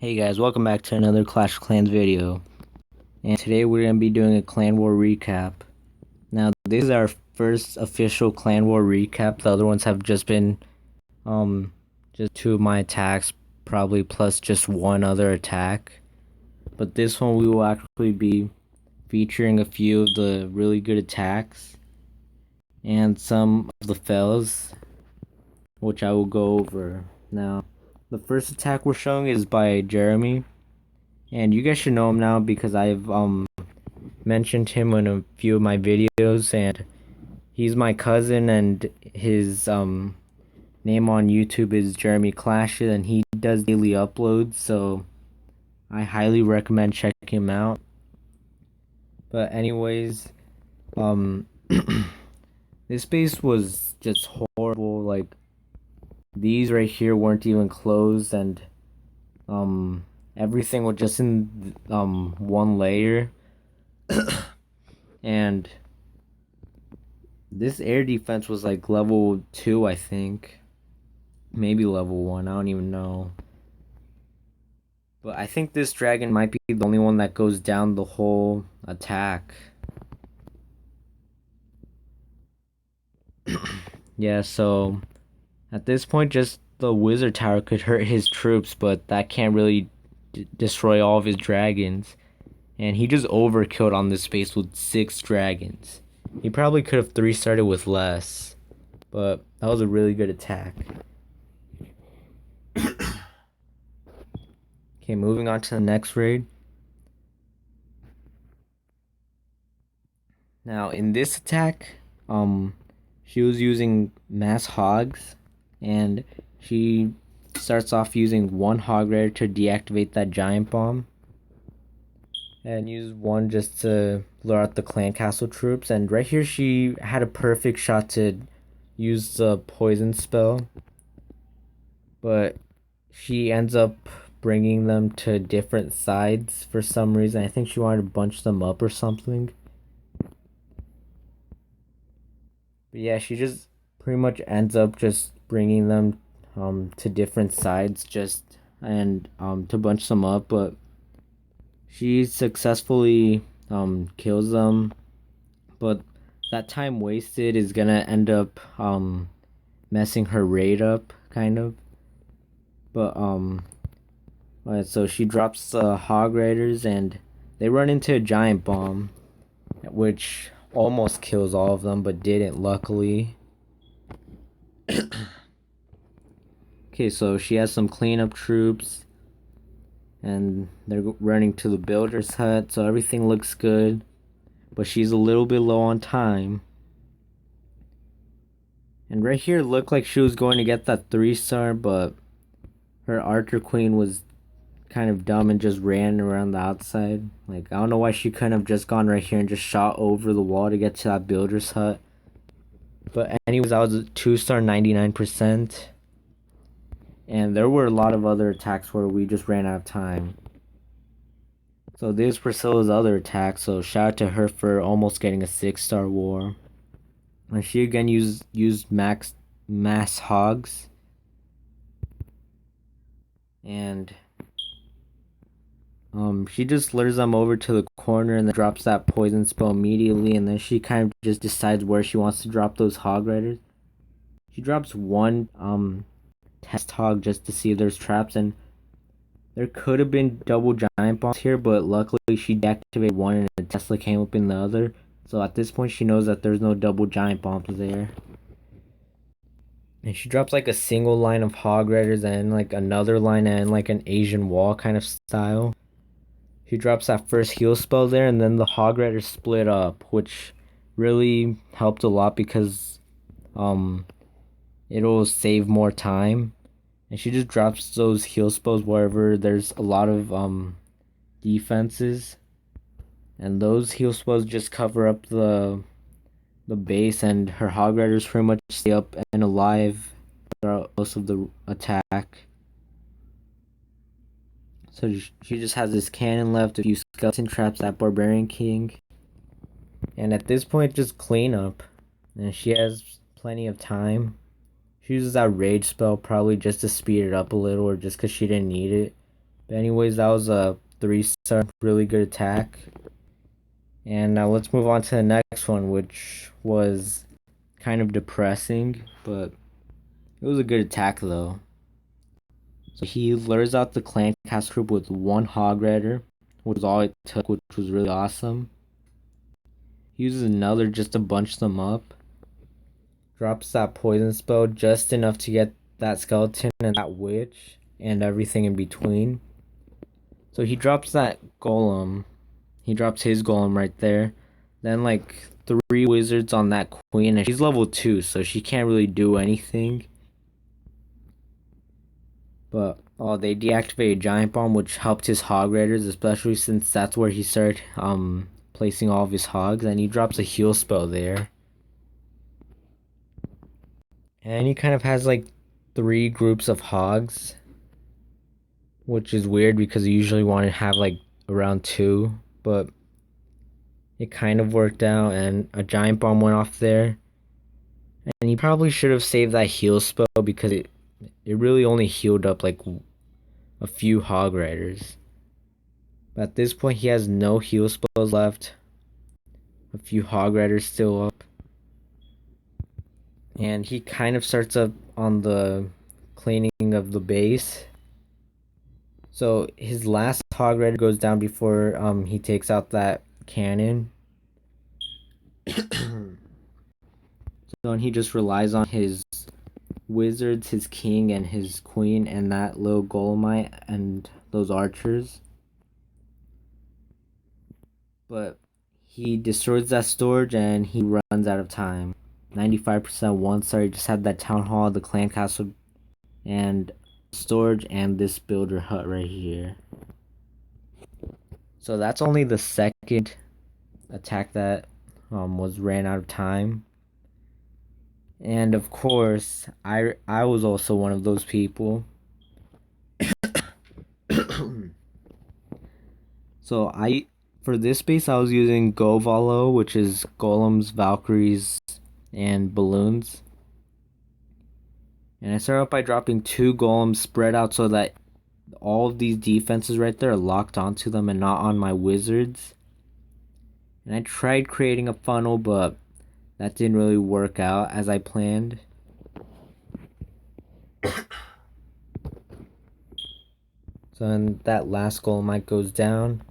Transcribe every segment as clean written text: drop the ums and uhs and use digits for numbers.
Hey guys, welcome back to another Clash of Clans video. And today we're going to be doing a Clan War recap. Now, this is our first official Clan War recap. The other ones have just been just two of my attacks, probably plus just one other attack. But this one we will actually be featuring a few of the really good attacks and some of the fails, which I will go over. Now, the first attack we're showing is by Jeremy. And you guys should know him now because I've mentioned him in a few of my videos, and he's my cousin, and his name on YouTube is Jeremy Clashes, and he does daily uploads, so I highly recommend checking him out. But anyways, um this base was just horrible. Like, these right here weren't even closed, and everything was just in one layer. And this air defense was like level 2, I think. Maybe level 1, I don't even know. But I think this dragon might be the only one that goes down the whole attack. Yeah, so at this point, just the wizard tower could hurt his troops, but that can't really destroy all of his dragons. And he just overkilled on this base with 6 dragons. He probably could have 3-started with less, but that was a really good attack. Okay, moving on to the next raid. Now, in this attack, she was using mass hogs, and she starts off using one hog raider to deactivate that giant bomb, and use one just to lure out the clan castle troops. And right here, she had a perfect shot to use the poison spell, but she ends up bringing them to different sides for some reason. I think she wanted to bunch them up or something. But yeah, she just pretty much ends up just bringing them to different sides just and to bunch them up, but she successfully kills them. But that time wasted is gonna end up messing her raid up, kind of. But alright, so she drops the hog raiders and they run into a giant bomb, which almost kills all of them, but didn't, luckily. Okay, so she has some cleanup troops, and they're running to the builder's hut, so everything looks good, but she's a little bit low on time. And right here, it looked like she was going to get that 3-star, but her Archer Queen was kind of dumb and just ran around the outside. Like, I don't know why she couldn't have just gone right here and just shot over the wall to get to that builder's hut. But anyways, that was a 2-star, 99%. And there were a lot of other attacks where we just ran out of time. So this was Priscilla's other attack, so shout out to her for almost getting a 6-star war. And she again used mass hogs. And she just lures them over to the corner and then drops that poison spell immediately, and then she kind of just decides where she wants to drop those hog riders. She drops one test hog just to see if there's traps, and there could have been double giant bombs here, but luckily she deactivated one and a Tesla came up in the other. So at this point she knows that there's no double giant bombs there. And she drops like a single line of hog riders and like another line and like an Asian wall kind of style. She drops that first heal spell there, and then the hog riders split up, which really helped a lot because it'll save more time. And she just drops those heal spells wherever there's a lot of defenses, and those heal spells just cover up the base, and her hog riders pretty much stay up and alive throughout most of the attack. So she just has this cannon left, a few skeleton traps, that barbarian king, and at this point just clean up, and she has plenty of time. She uses that rage spell probably just to speed it up a little, or just because she didn't need it. But anyways, that was a 3-star, really good attack. And now let's move on to the next one, which was kind of depressing, but it was a good attack though. So he lures out the clan cast group with one Hog Rider, which was all it took, which was really awesome. He uses another just to bunch them up. Drops that poison spell just enough to get that skeleton and that witch and everything in between. So he drops that golem. He drops his golem right there. Then like 3 wizards on that queen, and she's level 2, so she can't really do anything. But they deactivated Giant Bomb, which helped his Hog Raiders, especially since that's where he started placing all of his hogs, and he drops a heal spell there. And he kind of has like 3 groups of hogs, which is weird because you usually want to have like around 2, but it kind of worked out, and a Giant Bomb went off there. And he probably should have saved that heal spell because it really only healed up like a few Hog Riders. But at this point he has no heal spells left. A few Hog Riders still up. And he kind of starts up on the cleaning of the base. So his last Hog Rider goes down before he takes out that cannon. So and he just relies on his wizards, his king, and his queen, and that little golemite and those archers. But he destroys that storage and he runs out of time. 95% 1-star. He just had that town hall, the clan castle, and storage, and this builder hut right here. So that's only the second attack that was ran out of time. And of course, I was also one of those people. So for this base I was using Govalo, which is golems, valkyries, and balloons. And I started out by dropping 2 golems spread out so that all of these defenses right there are locked onto them and not on my wizards. And I tried creating a funnel, but that didn't really work out as I planned. So then that last golemite goes down.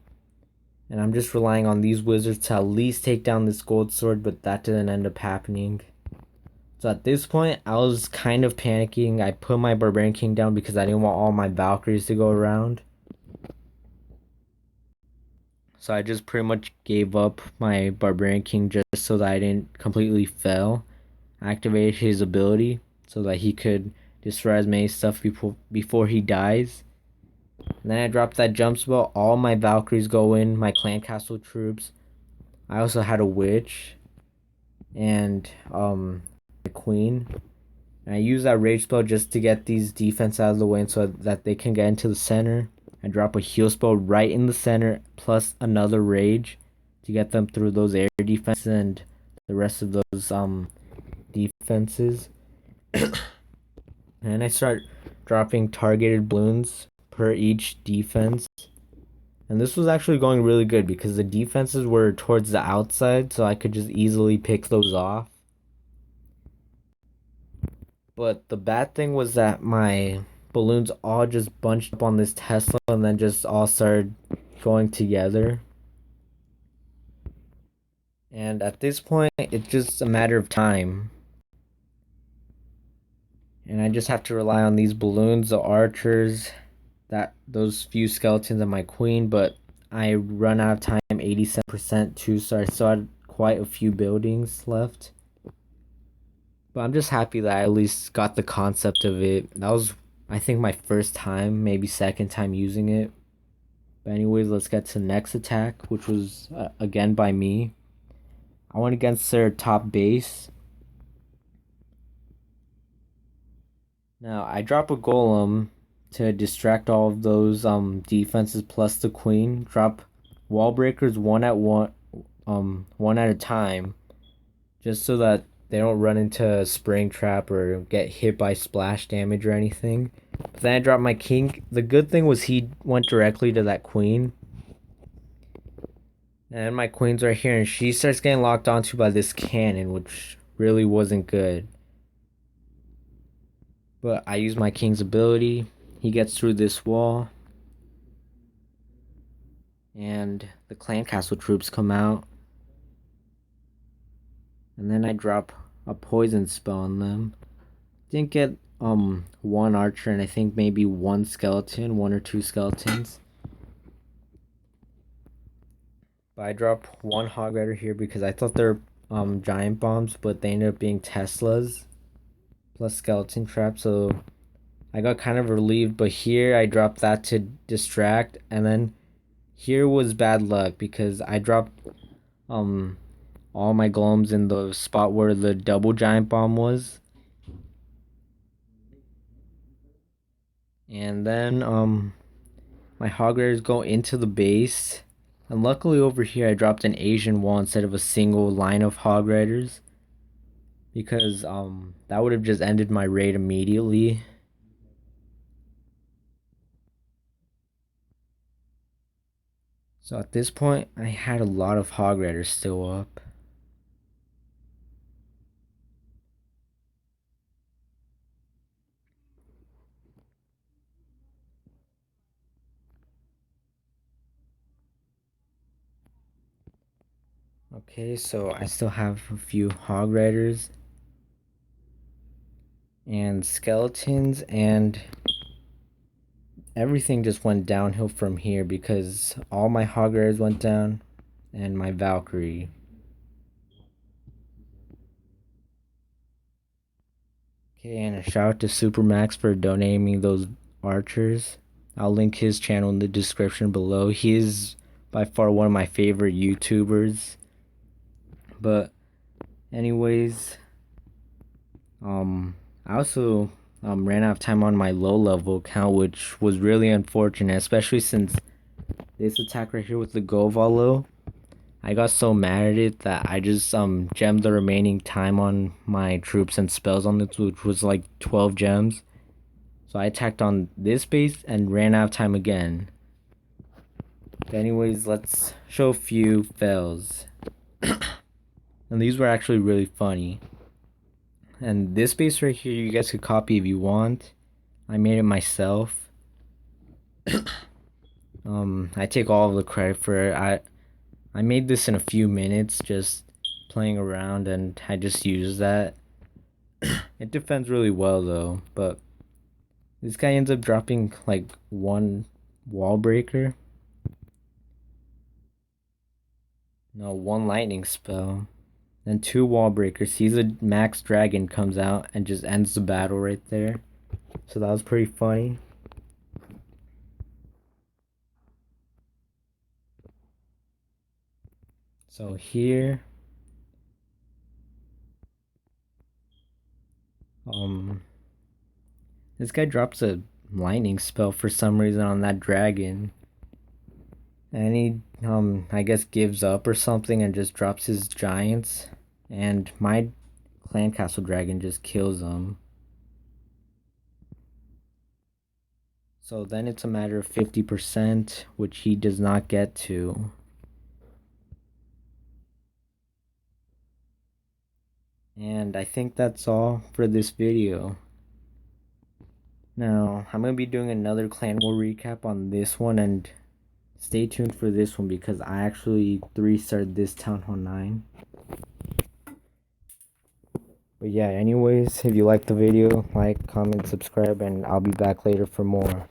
And I'm just relying on these wizards to at least take down this gold sword, but that didn't end up happening. So at this point, I was kind of panicking. I put my Barbarian King down because I didn't want all my Valkyries to go around. So I just pretty much gave up my Barbarian King just so that I didn't completely fail. I activated his ability so that he could destroy as many stuff before he dies. And then I dropped that jump spell. All my Valkyries go in, my clan castle troops. I also had a witch and the queen. And I use that rage spell just to get these defense out of the way so that they can get into the center. I drop a heal spell right in the center plus another rage to get them through those air defenses and the rest of those defenses. And I start dropping targeted balloons per each defense. And this was actually going really good because the defenses were towards the outside, so I could just easily pick those off. But the bad thing was that my balloons all just bunched up on this Tesla and then just all started going together. And at this point, it's just a matter of time. And I just have to rely on these balloons, the archers, those few skeletons, and my queen. But I run out of time, 87% 2-star. I still had quite a few buildings left. But I'm just happy that I at least got the concept of it. That was, I think, my first time, maybe second time using it. But anyways, let's get to the next attack, which was, again, by me. I went against their top base. Now, I drop a golem to distract all of those defenses plus the queen. Drop wall breakers one at a time, just so that they don't run into a spring trap or get hit by splash damage or anything. But then I dropped my king. The good thing was he went directly to that queen. And my queen's right here, and she starts getting locked onto by this cannon, which really wasn't good. But I use my king's ability. He gets through this wall. And the clan castle troops come out. And then I drop a poison spell on them. Didn't get one archer and I think maybe one skeleton, one or two skeletons. But I dropped one hog rider here because I thought they're giant bombs, but they ended up being Teslas plus skeleton trap, so I got kind of relieved. But here I dropped that to distract, and then here was bad luck because I dropped all my golems in the spot where the double giant bomb was. And then my hog riders go into the base. And luckily over here I dropped an Asian wall instead of a single line of hog riders. Because that would have just ended my raid immediately. So at this point I had a lot of hog riders still up. Okay, so I still have a few hog riders and skeletons, and everything just went downhill from here because all my hog riders went down and my Valkyrie. Okay, and a shout out to Supermax for donating me those archers. I'll link his channel in the description below. He is by far one of my favorite YouTubers. But anyways, I also ran out of time on my low level account, which was really unfortunate, especially since this attack right here with the Govalo, I got so mad at it that I just gemmed the remaining time on my troops and spells on this, which was like 12 gems. So I attacked on this base and ran out of time again. But anyways, let's show a few fails. And these were actually really funny. And this base right here, you guys could copy if you want. I made it myself. I take all of the credit for it. I made this in a few minutes, just playing around, and I just used that. It defends really well though, but this guy ends up dropping like one wall breaker. No, one lightning spell. Then two wall breakers. Sees a max dragon comes out and just ends the battle right there. So that was pretty funny. So here, this guy drops a lightning spell for some reason on that dragon. And he, I guess gives up or something and just drops his giants. And my clan castle dragon just kills him. So then it's a matter of 50%, which he does not get to. And I think that's all for this video. Now, I'm going to be doing another Clan War recap on this one, and stay tuned for this one because I actually 3-starred this Town Hall 9. But yeah, anyways, if you liked the video, like, comment, subscribe, and I'll be back later for more.